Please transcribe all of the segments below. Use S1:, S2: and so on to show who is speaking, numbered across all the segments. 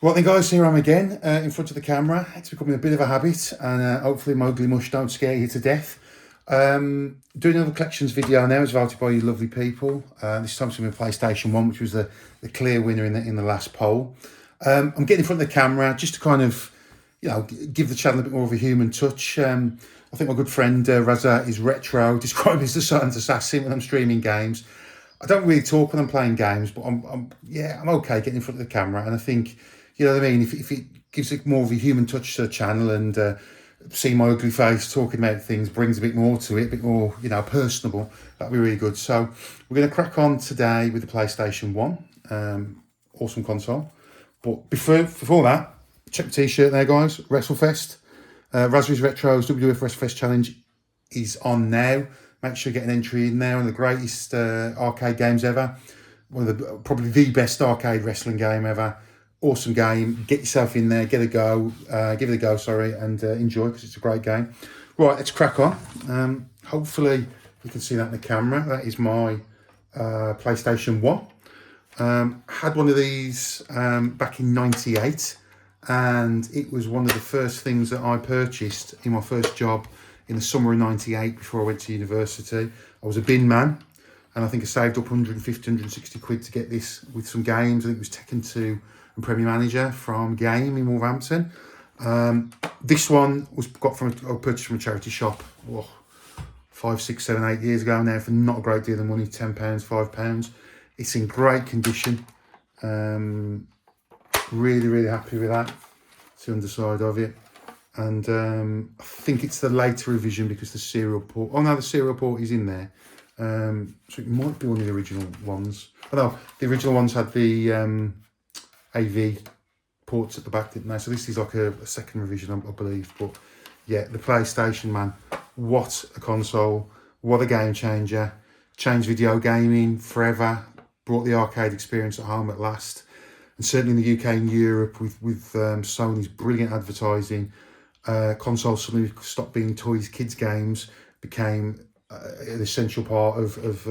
S1: Right then guys, here I am again in front of the camera. It's becoming a bit of a habit and hopefully my ugly mush don't scare you to death. Doing another collections video now as voted by you lovely people. This time it's going to be PlayStation 1, which was the clear winner in the last poll. I'm getting in front of the camera just to kind of, give the channel a bit more of a human touch. I think my good friend Raza is retro, described me as the silent assassin when I'm streaming games. I don't really talk when I'm playing games, but I'm okay getting in front of the camera, and I think, you know what I mean, if it gives it more of a human touch to the channel, and see my ugly face talking about things brings a bit more to it, a bit more, personable, that'd be really good. So we're going to crack on today with the PlayStation 1. Awesome console. But before that, check the t-shirt there, guys. WrestleFest. Raspberries Retro's WWF WrestleFest Challenge is on now. Make sure you get an entry in there. One of the greatest arcade games ever. One of probably the best arcade wrestling game ever. Awesome game. Get yourself in there. Give it a go, and enjoy, because it's a great game. Right, let's crack on. Hopefully you can see that in the camera. That is my PlayStation 1. Had one of these back in '98, and it was one of the first things that I purchased in my first job in the summer of '98 before I went to university. I was a bin man, and I think I saved up 150, 160 quid to get this with some games. I think it was Tekken 2 and Premier Manager from Game in Wolverhampton. This one was purchased from a charity shop 5, 6, 7, 8 years ago now for not a great deal of money, £10, £5. It's in great condition. Really happy with that. It's the underside of it. And I think it's the later revision because the serial port. Oh no, the serial port is in there. So it might be one of the original ones. Oh no, the original ones had the AV ports at the back, didn't they? So this is like a second revision, I believe. But yeah, the PlayStation, man, what a console! What a game changer! Changed video gaming forever. Brought the arcade experience at home at last. And certainly in the UK and Europe with Sony's brilliant advertising. Consoles suddenly stopped being toys, kids games, became an essential part of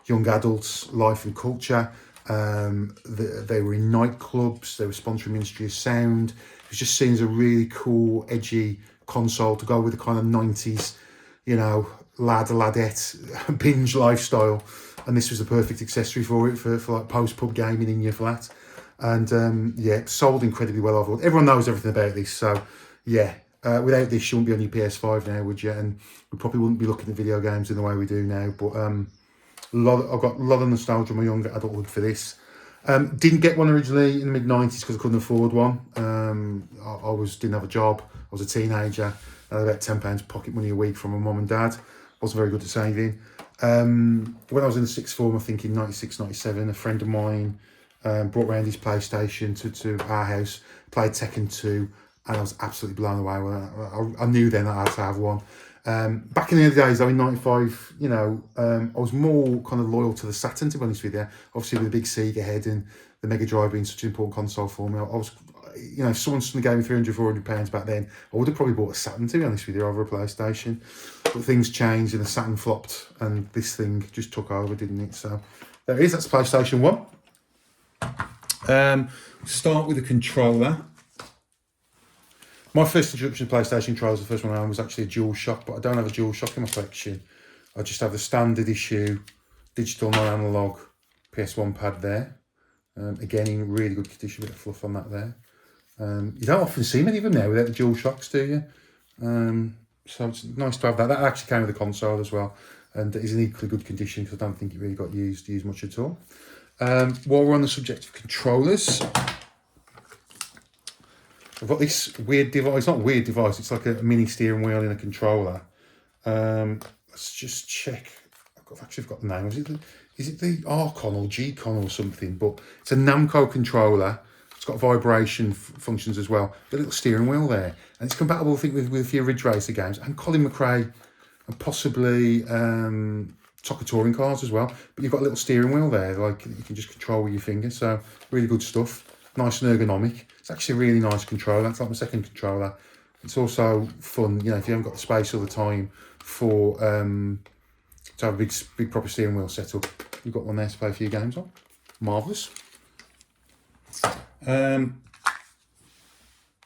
S1: young adults' life and culture. They were in nightclubs, they were sponsoring Ministry of Sound. It was just seen as a really cool, edgy console to go with the kind of 90s, ladette binge lifestyle. And this was the perfect accessory for it, for like post-pub gaming in your flat. And it sold incredibly well overall. Everyone knows everything about this, so yeah, without this you wouldn't be on your PS5 now, would you? And we probably wouldn't be looking at video games in the way we do now. But I've got a lot of nostalgia in my young adulthood for this. Didn't get one originally in the mid-90s because I couldn't afford one. I didn't have a job. I was a teenager. I had about £10 pocket money a week from my mum and dad. Wasn't very good at saving. When I was in the sixth form, I think in '96, '97, a friend of mine brought round his PlayStation to our house, played Tekken 2, and I was absolutely blown away. I knew then that I had to have one. Back in the early days, though, in '95, I was more kind of loyal to the Saturn, to be honest with you. Obviously, with the big Sega head and the Mega Drive being such an important console for me, I was, if someone suddenly gave me £300, £400 back then, I would have probably bought a Saturn, to be honest with you, over a PlayStation. But things changed and the Saturn flopped, and this thing just took over, didn't it? So there it is. That's PlayStation 1. Start with the controller. My first introduction to PlayStation controllers, the first one I had, was actually a DualShock, but I don't have a DualShock in my collection. I just have the standard issue, digital, non-analog PS1 pad there. Again, in really good condition, bit of fluff on that there. You don't often see many of them now without the DualShocks, do you? So it's nice to have that. That actually came with the console as well, and is in equally good condition because I don't think it really got used much at all. While we're on the subject of controllers, I've got this weird device. It's not a weird device. It's like a mini steering wheel in a controller. Let's just check. I've actually got the name. Is it the Archon or G-Con or something? But it's a Namco controller. It's got vibration functions as well. The little steering wheel there, and it's compatible, I think, with a few Ridge Racer games and Colin McRae, and possibly Soccer touring cars as well. But you've got a little steering wheel there, like you can just control with your finger. So really good stuff. Nice and ergonomic. It's actually a really nice controller. It's like my second controller. It's also fun, if you haven't got the space all the time for to have a big proper steering wheel set up. You've got one there to play a few games on. Marvellous.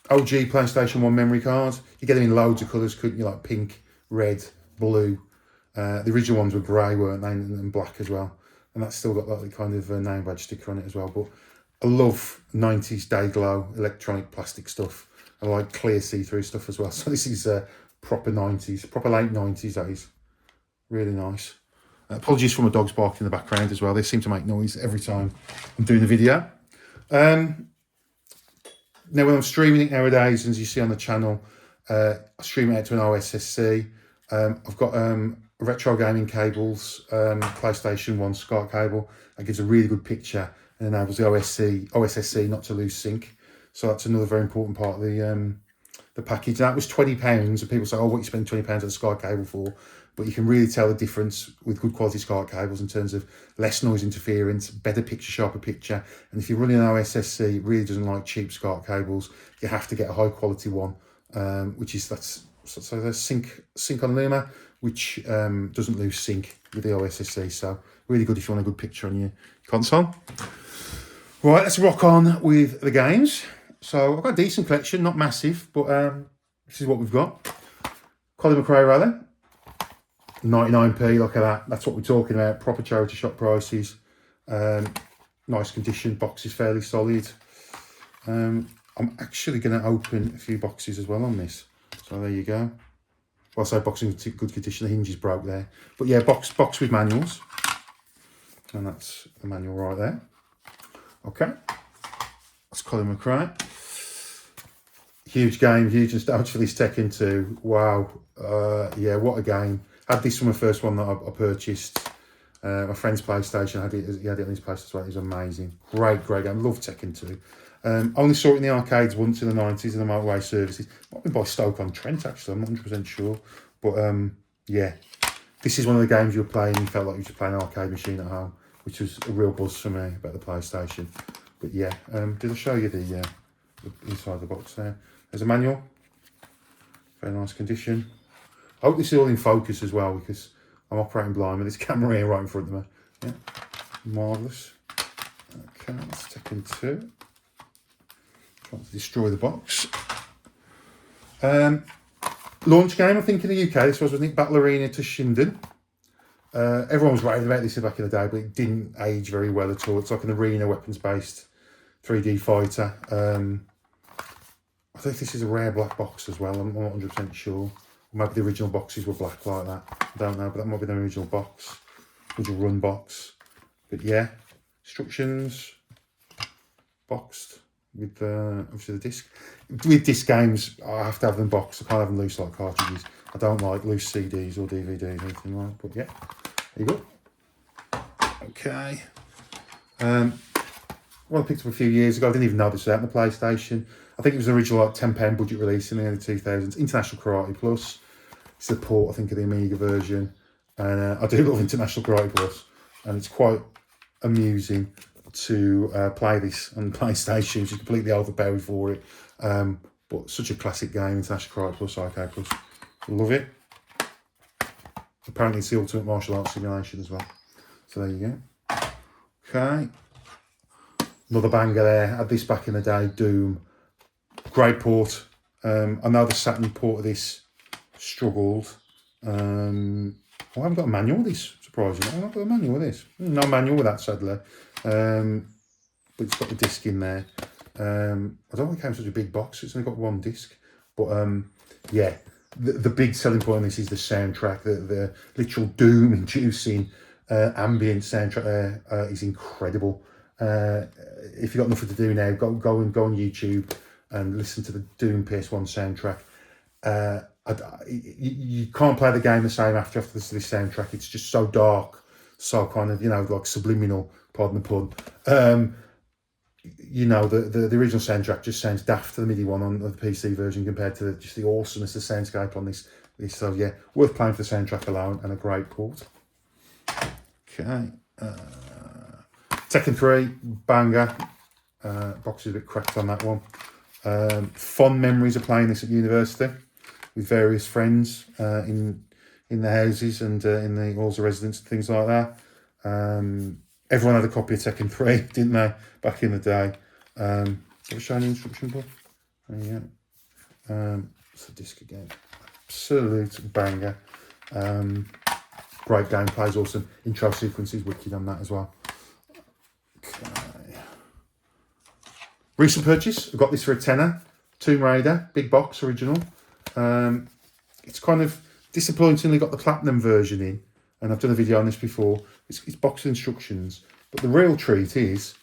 S1: OG PlayStation 1 memory card. You get them in loads of colours, couldn't you? Like pink, red, blue. The original ones were grey, weren't they? And black as well. And that's still got that kind of name badge sticker on it as well. But I love 90s day glow electronic plastic stuff. I like clear see-through stuff as well. So this is proper 90s, proper late 90s days. Really nice. Apologies for my dogs barking in the background as well. They seem to make noise every time I'm doing the video. Now, when I'm streaming it nowadays, as you see on the channel, I stream it out to an OSSC. I've got retro gaming cables, PlayStation 1 SCART cable. That gives a really good picture and enables the OSSC not to lose sync. So that's another very important part of the package. That was £20, and people say, oh, what you spend £20 on a SCART cable for? But you can really tell the difference with good quality SCART cables in terms of less noise interference, better picture, sharper picture. And if you're running an OSSC, it really doesn't like cheap SCART cables. You have to get a high quality one, which is so there's sync on Luma, which doesn't lose sync with the OSSC. So really good if you want a good picture on your console. Right, let's rock on with the games. So I've got a decent collection, not massive, but this is what we've got. Colin McRae Rally. 99p, look at that. That's what we're talking about. Proper charity shop prices. Nice condition. Box is fairly solid. I'm actually going to open a few boxes as well on this. So there you go. Well, I say box in good condition. The hinges broke there. But yeah, box with manuals. And that's the manual right there. Okay. That's Colin McRae. Huge game. Huge nostalgia for this Tekken 2. Wow. Yeah, what a game. Had this from the first one that I purchased. My friend's PlayStation, he had it on his place as well. It was amazing. Great game. Love Tekken 2. Only saw it in the arcades once in the 90s in the motorway services. Might be by Stoke-on-Trent, actually. I'm not 100% sure. But yeah, this is one of the games you were playing. You felt like you were playing an arcade machine at home, which was a real buzz for me about the PlayStation. But yeah, did I show you the inside of the box there? There's a manual. Very nice condition. I hope this is all in focus as well, because I'm operating blind with this camera here right in front of me. Yeah, marvellous. Okay, let's take in two. Trying to destroy the box. Launch game, I think, in the UK. This was, I think, Battle Arena to Shinden. Everyone was raving about this back in the day, but it didn't age very well at all. It's like an arena weapons-based 3D fighter. I think this is a rare black box as well. I'm not 100% sure. Maybe the original boxes were black like that. I don't know, but that might be the original box. Original run box. But yeah, instructions. Boxed with obviously the disc. With disc games, I have to have them boxed. I can't have them loose like cartridges. I don't like loose CDs or DVDs or anything like that. But yeah, there you go. Okay. Well, I picked up a few years ago. I didn't even know this was out on the PlayStation. I think it was an original like £10 budget release in the early 2000s. International Karate Plus. It's the port, I think, of the Amiga version. And I do love International Karate Plus. And it's quite amusing to play this on PlayStation, which is completely overpowered for it. But such a classic game, International Karate Plus, Arcade Plus. Love it. Apparently it's the ultimate martial arts simulation as well. So there you go. Okay. Another banger there. Had this back in the day, Doom. Great port. I know the Saturn port of this struggled. I haven't got a manual with this, surprisingly. I haven't got a manual with this. No manual with that, sadly. But it's got the disc in there. I don't think it came in such a big box. It's only got one disc. But yeah, the big selling point on this is the soundtrack. The literal doom-inducing ambient soundtrack there is incredible. If you've got nothing to do now, go on YouTube and listen to the Doom PS1 soundtrack. You can't play the game the same after this soundtrack. It's just so dark, so kind of, like subliminal, pardon the pun. The original soundtrack just sounds daft to the MIDI one on the PC version compared to just the awesomeness of the soundscape on this. So yeah, worth playing for the soundtrack alone, and a great port. Okay. Tekken 3, banger. Box is a bit cracked on that one. Fond memories of playing this at university with various friends in the houses and in the halls of residence and things like that. Everyone had a copy of Tekken 3, didn't they, back in the day? Have I shown the instruction book? There you go. It's the disc again. Absolute banger. Great game, plays awesome. Intro sequences, wicked on that as well. Okay. Recent purchase, I got this for a tenner. Tomb Raider, big box, original. It's kind of disappointingly got the platinum version in, and I've done a video on this before. It's box of instructions, but the real treat is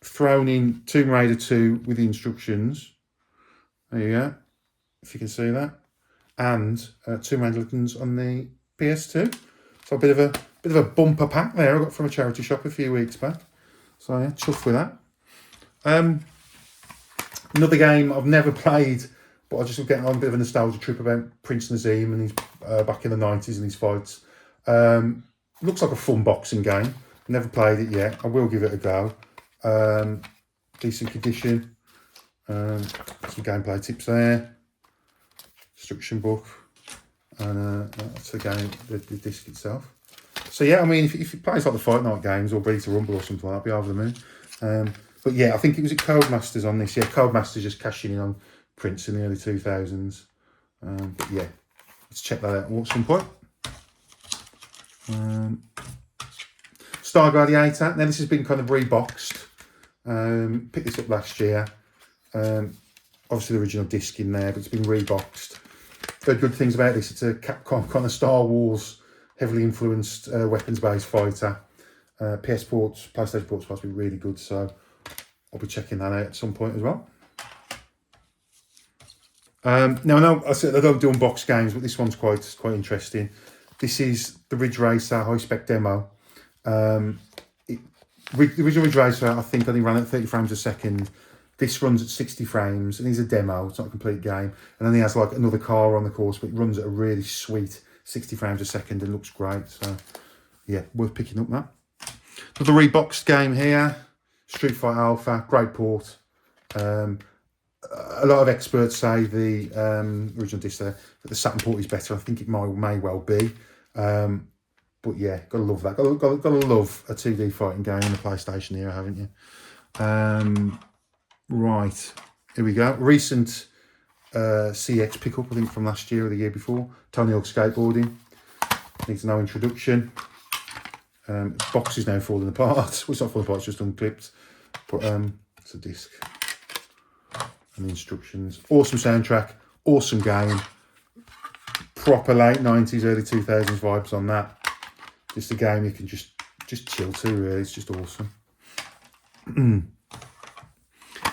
S1: thrown in Tomb Raider 2 with the instructions. There you go, if you can see that, and Tomb Raider Legends on the PS2. So a bit of a bumper pack there I got from a charity shop a few weeks back. So yeah, chuffed with that. Another game I've never played, but I just was getting on a bit of a nostalgia trip about Prince Nazim and his back in the 90s and his fights. Looks like a fun boxing game. Never played it yet. I will give it a go. Decent condition. Some gameplay tips there. Instruction book. And that's the game, the disc itself. So yeah, I mean, if it plays like the Fight Night games or Ready to Rumble or something like that, I'd be over the moon. But yeah, I think it was at Codemasters on this. Yeah, Codemasters just cashing in on Prince in the early 2000s. But yeah, let's check that out at some point. Star Gladiator. Now this has been kind of reboxed. Picked this up last year. Obviously the original disc in there, but it's been reboxed. Heard good things about this. It's a Capcom kind of Star Wars, heavily influenced weapons-based fighter. PS ports, PlayStation ports supposed to be really good, so I'll be checking that out at some point as well. Now I know I said I don't do unbox games, but this one's quite interesting. This is the Ridge Racer high spec demo. The original Ridge Racer I think only ran at 30 frames a second. This runs at 60 frames, and it's a demo. It's not a complete game. And then he has like another car on the course, but it runs at a really sweet 60 frames a second and looks great. So yeah, worth picking up that. Another reboxed game here. Street Fighter Alpha, great port. A lot of experts say the original disc there, that the Saturn port is better. I think it may well be. But yeah, gotta love that. Gotta love a 2D fighting game in the PlayStation era, haven't you? Right, here we go. Recent CX pickup, I think from last year or the year before. Tony Hawk Skateboarding. Needs no introduction. Box is now falling apart. Well, it's not falling apart, it's just unclipped. But it's a disc. And the instructions. Awesome soundtrack. Awesome game. Proper late 90s, early 2000s vibes on that. Just a game you can just chill to, really. It's just awesome.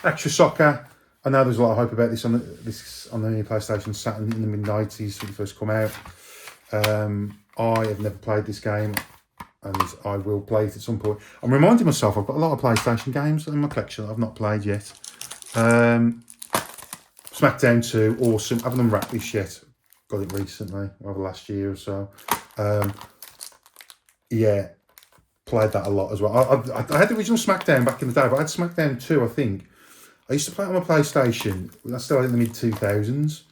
S1: Extra Soccer. I know there's a lot of hype about this on the PlayStation Saturn in the mid-90s when it first come out. I have never played this game, and I will play it at some point. I'm reminding myself I've got a lot of PlayStation games in my collection that I've not played yet. SmackDown 2, awesome. I haven't unwrapped this yet. Got it recently, over last year or so. Yeah, played that a lot as well. I had the original SmackDown back in the day, but I had SmackDown 2, I think. I used to play it on my PlayStation. That's still in the mid-2000s.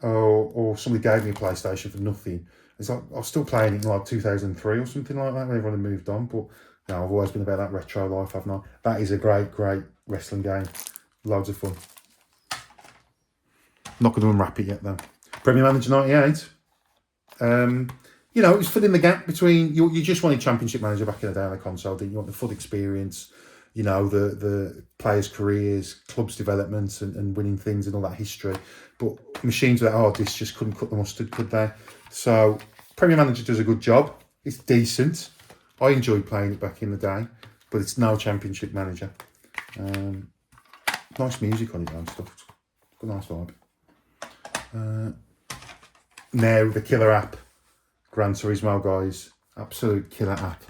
S1: Or somebody gave me a PlayStation for nothing. It's like I was still playing it in like 2003 or something like that when everyone had moved on. But you know, I've always been about that retro life, haven't I? That is a great wrestling game. Loads of fun. Not going to unwrap it yet though. Premier Manager 98. You know, it was filling the gap between you just wanted Championship Manager back in the day on the console, didn't you? Want the full experience, you know, the players' careers, clubs' development and winning things and all that history. But machines with that hard disk just couldn't cut the mustard, could they? So Premier Manager does a good job. It's decent. I enjoyed playing it back in the day, but it's no Championship Manager. Nice music on it and stuff. It's got a nice vibe. Now the killer app, Gran Turismo, guys, absolute killer app.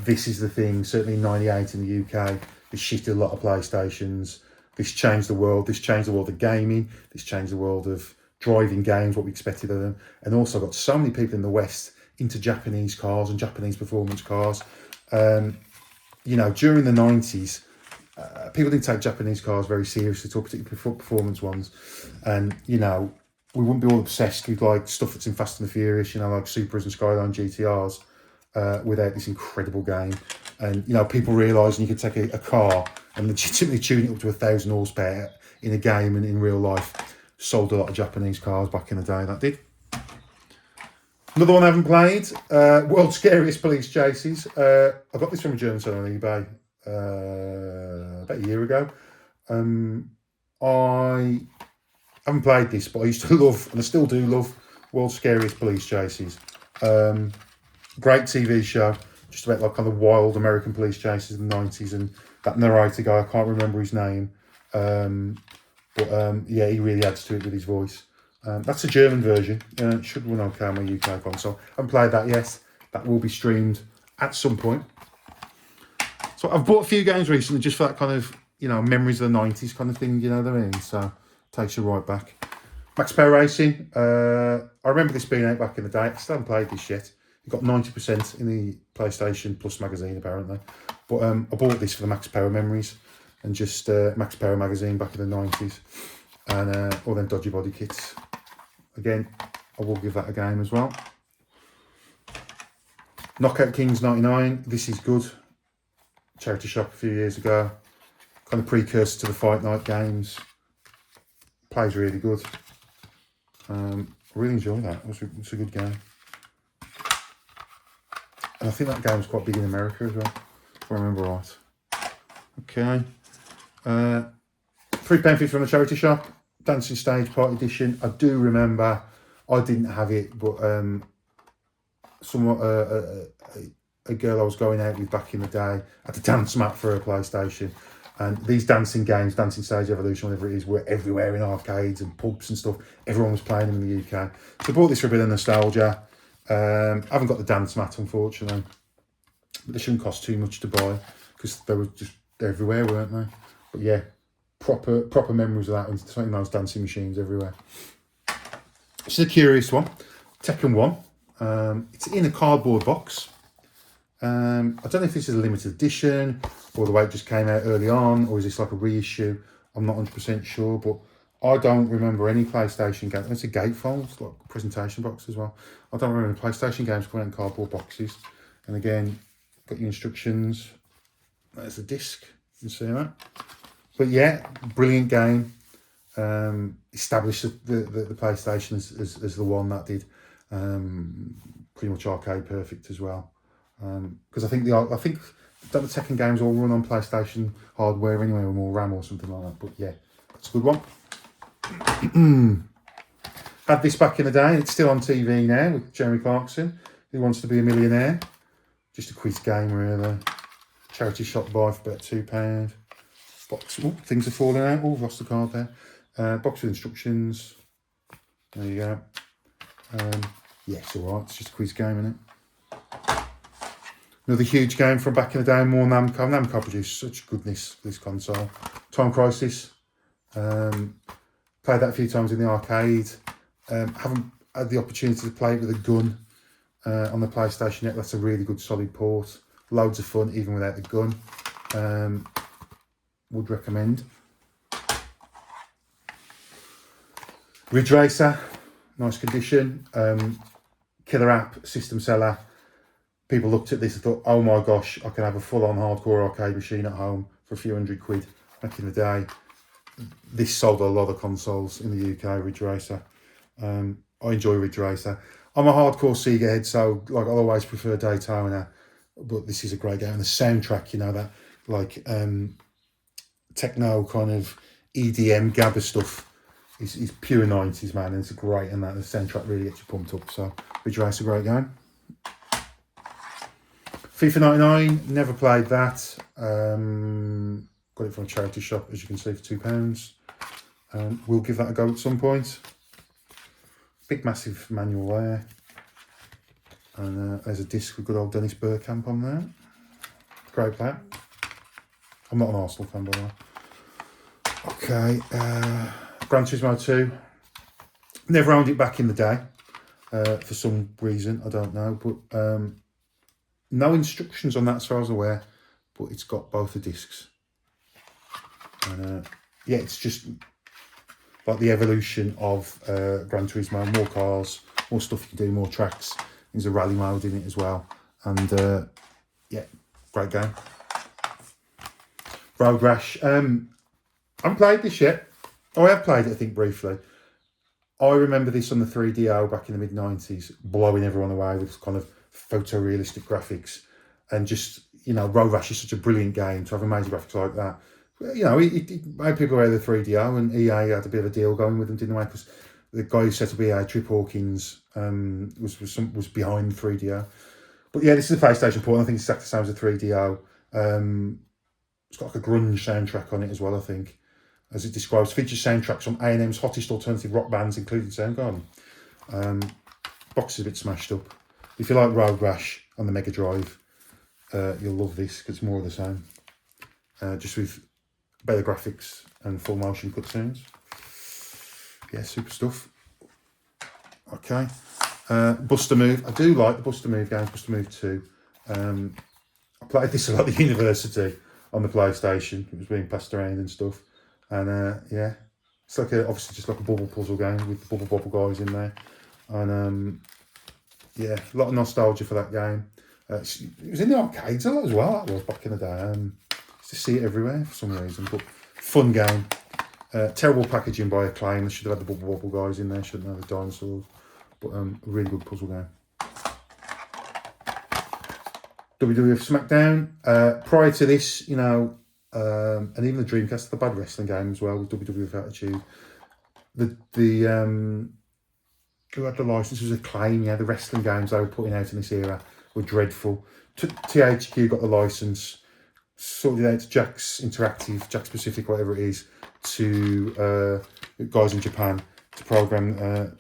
S1: This is the thing, certainly in 98 in the UK, this shitted a lot of PlayStations. This changed the world. This changed the world of gaming. This changed the world of driving games, what we expected of them. And also got so many people in the West into Japanese cars and Japanese performance cars. You know, during the 90s, people didn't take Japanese cars very seriously, particularly performance ones. And, you know, we wouldn't be all obsessed with like stuff that's in Fast and the Furious, you know, like Supras and Skyline GTRs, without this incredible game. And, you know, people realising you could take a car and legitimately tune it up to 1,000 horsepower in a game and in real life. Sold a lot of Japanese cars back in the day, that did. Another one I haven't played, World's Scariest Police Chases. I got this from a German seller on eBay about a year ago. I haven't played this, but I used to love, and I still do love, World's Scariest Police Chases. Great TV show, just about like kind of wild American police chases in the 90s, and that narrator guy, I can't remember his name, but yeah, he really adds to it with his voice. That's a German version. It should run okay on my UK console. I haven't played that yet. That will be streamed at some point. So I've bought a few games recently just for that kind of, you know, memories of the 90s kind of thing, you know what I mean? So takes you right back. Max Power Racing. I remember this being out back in the day. I still haven't played this yet. It got 90% in the PlayStation Plus magazine, apparently. But I bought this for the Max Power memories and just Max Power magazine back in the 90s. And all them dodgy body kits. Again, I will give that a game as well. Knockout Kings 99. This is good. Charity shop a few years ago. Kind of precursor to the Fight Night games. Plays really good. I really enjoy that. It's a good game. And I think that game was quite big in America as well, if I remember right. Okay. £3.50 from the charity shop. Dancing Stage Party Edition. I do remember, I didn't have it, but a girl I was going out with back in the day had a dance mat for her PlayStation. And these dancing games, Dancing Stage Evolution, whatever it is, were everywhere in arcades and pubs and stuff. Everyone was playing them in the UK. So I bought this for a bit of nostalgia. I haven't got the dance mat, unfortunately. But they shouldn't cost too much to buy because they were just everywhere, weren't they? But yeah, proper memories of that and something those dancing machines everywhere. This is a curious one. Tekken 1. It's in a cardboard box. I don't know if this is a limited edition or the way it just came out early on, or is this like a reissue? I'm not 100% sure, but I don't remember any PlayStation game. It's a gatefold, it's like a presentation box as well. I don't remember any PlayStation games coming out in cardboard boxes. And again, got your instructions. There's the disc, you can see that. But yeah, brilliant game. Established the PlayStation as the one that did pretty much arcade perfect as well. Because I think the Tekken games all run on PlayStation hardware anyway, with more RAM or something like that. But yeah, it's a good one. Had this back in the day. It's still on TV now with Jeremy Clarkson, Who Wants to Be a Millionaire. Just a quiz game, really. Charity shop buy for about £2. Box. Oh, things are falling out. Oh, I've lost the card there. Box with instructions. There you go. Yeah, it's all right. It's just a quiz game, isn't it? Another huge game from back in the day. More Namco. Namco produced such goodness for this console. Time Crisis. Played that a few times in the arcade. Haven't had the opportunity to play it with a gun on the PlayStation yet. That's a really good solid port. Loads of fun even without the gun. Would recommend. Ridge Racer, nice condition. Killer app, system seller. People looked at this and thought, oh my gosh, I can have a full-on hardcore arcade machine at home for a few £100 back in the day. This sold a lot of consoles in the UK, Ridge Racer. I enjoy Ridge Racer. I'm a hardcore Sega head, so like I'll always prefer Daytona, but this is a great game. And the soundtrack, you know, that like techno kind of EDM gabber stuff is pure 90s, man, and it's great, and that the soundtrack really gets you pumped up. So Ridge Racer, great game. FIFA 99, never played that. Got it from a charity shop, as you can see, for £2. We'll give that a go at some point. Big massive manual there. And there's a disc with good old Dennis Bergkamp on there. Great player. I'm not an Arsenal fan, by the way. Okay, Gran Turismo 2. Never owned it back in the day. For some reason, I don't know. But no instructions on that as far as I'm aware. But it's got both the discs. And yeah, it's just like the evolution of Gran Turismo. More cars, more stuff you can do, more tracks. There's a rally mode in it as well. And yeah, great game. Road Rash. I haven't played this yet. Oh, I have played it, I think, briefly. I remember this on the 3DO back in the mid-90s, blowing everyone away with kind of photorealistic graphics. And just, you know, Road Rash is such a brilliant game to have amazing graphics like that. You know, it made people aware of the 3DO, and EA had a bit of a deal going with them, didn't they? Because the guy who set up EA, Trip Hawkins, was behind 3DO. But yeah, this is a PlayStation port. I think it's exactly the same as a 3DO. It's got like a grunge soundtrack on it as well, I think. As it describes, features soundtracks from A&M's hottest alternative rock bands, including Soundgarden. Box is a bit smashed up. If you like Road Rash on the Mega Drive, you'll love this because it's more of the same. Just with better graphics and full motion cutscenes. Yeah, super stuff. Okay. Buster Move. I do like the Buster Move games, Buster Move 2. I played this a lot at the university on the PlayStation. It was being passed around and stuff. And yeah, it's like obviously just like a bubble puzzle game with the bubble guys in there. And yeah, a lot of nostalgia for that game. It was in the arcades a lot as well, that was back in the day. Used to see it everywhere for some reason, but fun game. Terrible packaging by Acclaim. They should have had the bubble guys in there, shouldn't have the dinosaurs. But a really good puzzle game. WWF SmackDown. Prior to this, you know, and even the Dreamcast, the bad wrestling game as well with WWF Attitude. Who had the license was Acclaim. Yeah, the wrestling games they were putting out in this era were dreadful. THQ got the license, sorted it out to Jack's Interactive, Jack's Pacific, whatever it is, to guys in Japan to program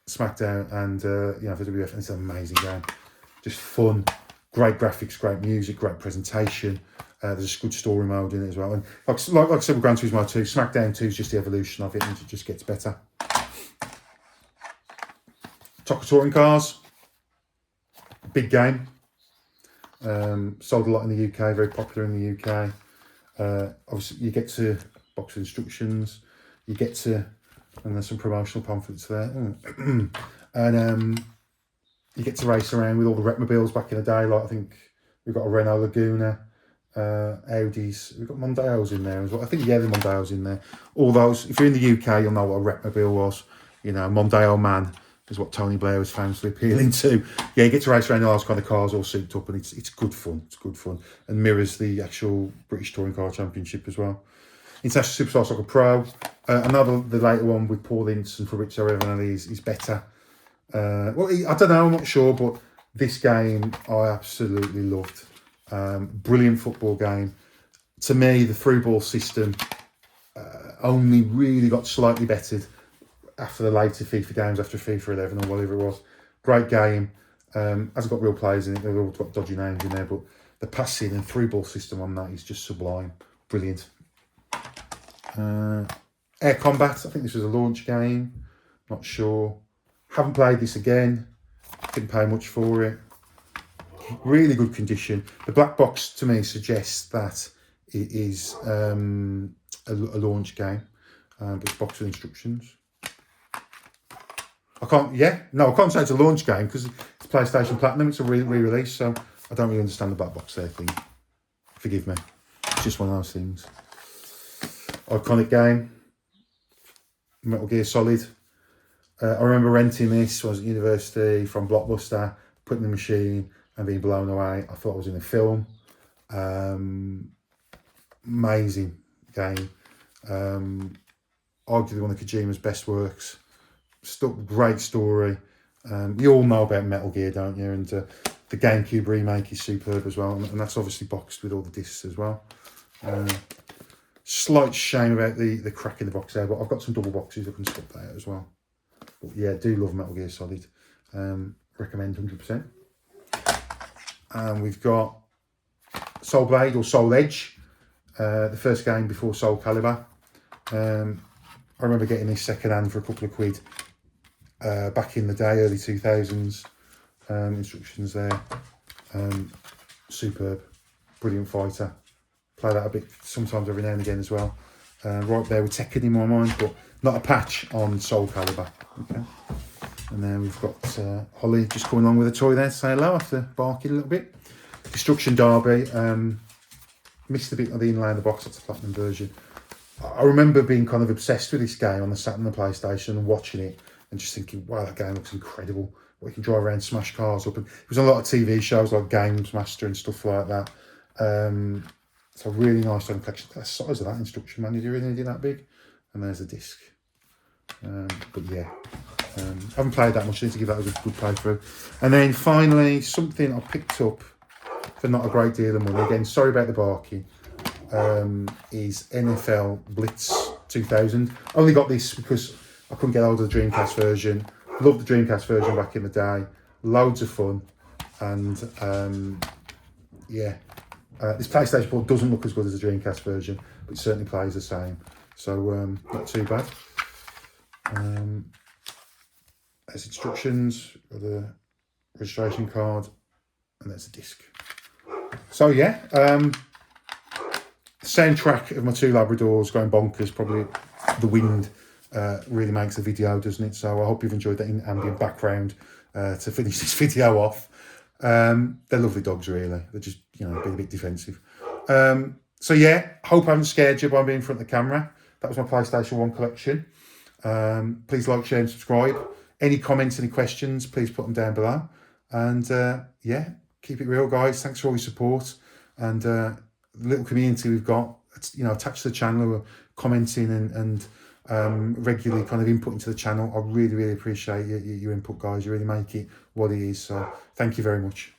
S1: SmackDown and you know, for WWF. And it's an amazing game, just fun, great graphics, great music, great presentation. There's a good story mode in it as well. And like I said with Gran Turismo 2, SmackDown 2 is just the evolution of it, and it just gets better. Toca Touring Cars, big game. Sold a lot in the UK, very popular in the UK. Obviously, you get to box of instructions, you get to, and there's some promotional pamphlets there. And you get to race around with all the Retmobiles back in the day. Like I think we've got a Renault Laguna, Audis, we've got Mondeos in there as well. I think, yeah, the Mondeo's in there. All those, if you're in the UK, you'll know what a Retmobile was. You know, Mondeo Man is what Tony Blair was famously appealing to. Yeah, you get to race around all those kind of cars all souped up, and it's good fun. It's good fun. And mirrors the actual British Touring Car Championship as well. International Superstar Soccer Pro. Another, the later one with Paul Ince and Fabrizio Ravanelli is better. Well, I don't know, I'm not sure, but this game I absolutely loved. Brilliant football game. To me, the through ball system only really got slightly bettered after the later FIFA games, after FIFA 11 or whatever it was. Great game. Hasn't got real players in it. They've all got dodgy names in there, but the passing and through ball system on that is just sublime. Brilliant. Air Combat. I think this was a launch game. Not sure. Haven't played this again. Didn't pay much for it. Really good condition. The black box to me suggests that it is a launch game, but it's box of instructions. I can't say it's a launch game because it's PlayStation Platinum. It's a re-release, so I don't really understand the black box there thing. Forgive me. It's just one of those things. Iconic game. Metal Gear Solid. I remember renting this when I was at university from Blockbuster, putting in the machine and being blown away. I thought I was in a film. Amazing game. Arguably one of Kojima's best works. Great story. You all know about Metal Gear, don't you? And the GameCube remake is superb as well. And that's obviously boxed with all the discs as well. Slight shame about the crack in the box there, but I've got some double boxes I can swap that out as well. But yeah, do love Metal Gear Solid. Recommend 100%. And we've got Soul Blade or Soul Edge, the first game before Soul Calibur. I remember getting this second hand for a couple of quid back in the day, early 2000s. Instructions there. Superb. Brilliant fighter. Play that a bit sometimes every now and again as well. Right there with Tekken in my mind, but not a patch on Soul Calibur. Okay. And then we've got Holly just coming along with a toy there to say hello after barking a little bit. Destruction Derby. missed a bit of the inlay in the box. That's the platinum version. I remember being kind of obsessed with this game on the Saturn and the PlayStation and watching it and just thinking, wow, that game looks incredible. We can drive around, smash cars up. And it was on a lot of TV shows like Games Master and stuff like that. It's a really nice Sonic collection. The size of that instruction manual, do you really need it that big? And there's a disc. But yeah, I haven't played that much. I need to give that a good playthrough. And then finally, something I picked up for not a great deal of money. Again, sorry about the barking. Is NFL Blitz 2000. I only got this because I couldn't get hold of the Dreamcast version. Loved the Dreamcast version back in the day. Loads of fun. And yeah, this PlayStation port doesn't look as good as the Dreamcast version, but it certainly plays the same. So not too bad. There's instructions, the registration card, and there's a disc. So yeah, soundtrack of my two Labradors going bonkers. Probably the wind really makes the video, doesn't it? So I hope you've enjoyed that in ambient background to finish this video off. They're lovely dogs, really. They're just, you know, being a bit defensive. So yeah, hope I haven't scared you by being in front of the camera. That was my PlayStation 1 collection. Please like, share and subscribe. Any comments, any questions, please put them down below. And yeah, keep it real, guys. Thanks for all your support. And the little community we've got, you know, attached to the channel, who are commenting and regularly kind of input into the channel. I really, really appreciate your input, guys. You really make it what it is. So thank you very much.